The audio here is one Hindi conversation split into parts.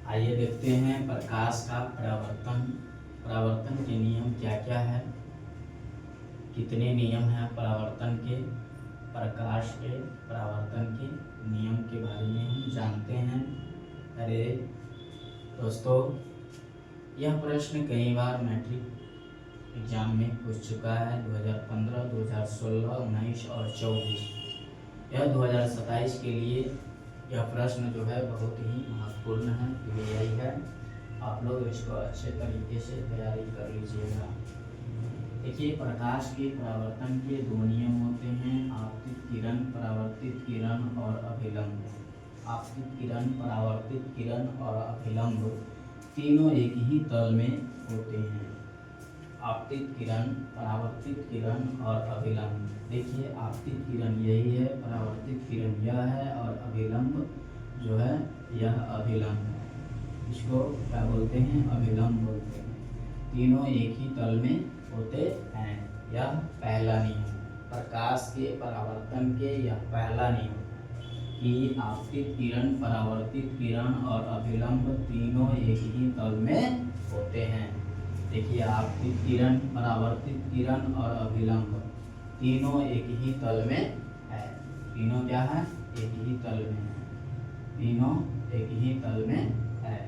आइए देखते हैं प्रकाश का परावर्तन के नियम क्या क्या है। कितने नियम हैं परावर्तन के, प्रकाश के परावर्तन के नियम के बारे में हम जानते हैं। अरे दोस्तों, यह प्रश्न कई बार मैट्रिक एग्जाम में पूछ चुका है। 2015, 2016, 19 और 24। यह 2027 के लिए यह प्रश्न जो है बहुत ही महत्वपूर्ण है, वीआई है। आप लोग इसको अच्छे तरीके से तैयारी कर लीजिएगा। देखिए, प्रकाश के परावर्तन के दो नियम होते हैं, आपतित किरण, परावर्तित किरण और अभिलंब। आपतित किरण, परावर्तित किरण और अभिलंब तीनों एक ही तल में होते हैं। आपतित किरण, परावर्तित किरण और अभिलंब। देखिए, आपतित किरण यही है, परावर्तित किरण यह है और अभिलंब जो है यह अभिलंब है। इसको क्या बोलते हैं? अभिलंब बोलते हैं। तीनों एक ही तल में होते हैं। यह पहला नियम है प्रकाश के परावर्तन के। यह पहला नियम कि आपतित किरण, परावर्तित किरण और अभिलंब तीनों एक ही तल में होते हैं। देखिए, आपतित किरण, परावर्तित किरण और अभिलंब तीनों एक ही तल में है। तीनों क्या है? एक ही तल में है। तीनों एक ही तल में है,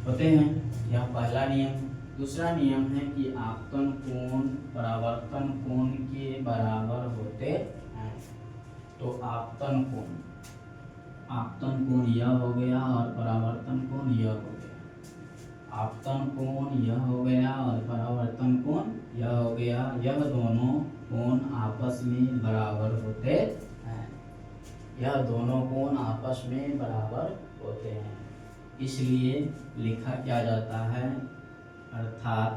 होते हैं। यह पहला नियम। दूसरा नियम है कि आपतन कोण परावर्तन कोण के बराबर होते हैं। तो आपतन कोण यह हो गया और परावर्तन कोण यह हो गया। आपतन कोण यह हो गया और परावर्तन कोण यह हो गया। यह दोनों कोण आपस में बराबर होते हैं। यह दोनों कोण आपस में बराबर होते हैं। इसलिए लिखा क्या जाता है? अर्थात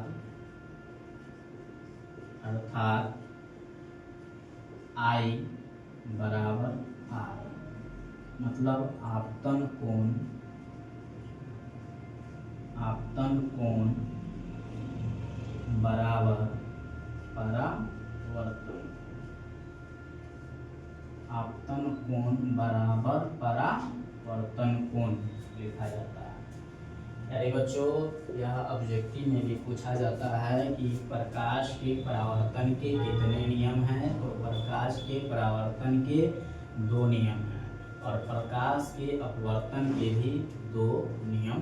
I बराबर R। मतलब आपतन कोण बराबर परावर्तन। आपतन कोण बराबर परावर्तन कोण लिखा जाता है। यानी बच्चों, यह ऑब्जेक्टिव में भी पूछा जाता है कि प्रकाश के परावर्तन के कितने नियम हैं। तो प्रकाश के परावर्तन के दो नियम हैं और प्रकाश के अपवर्तन के भी दो नियम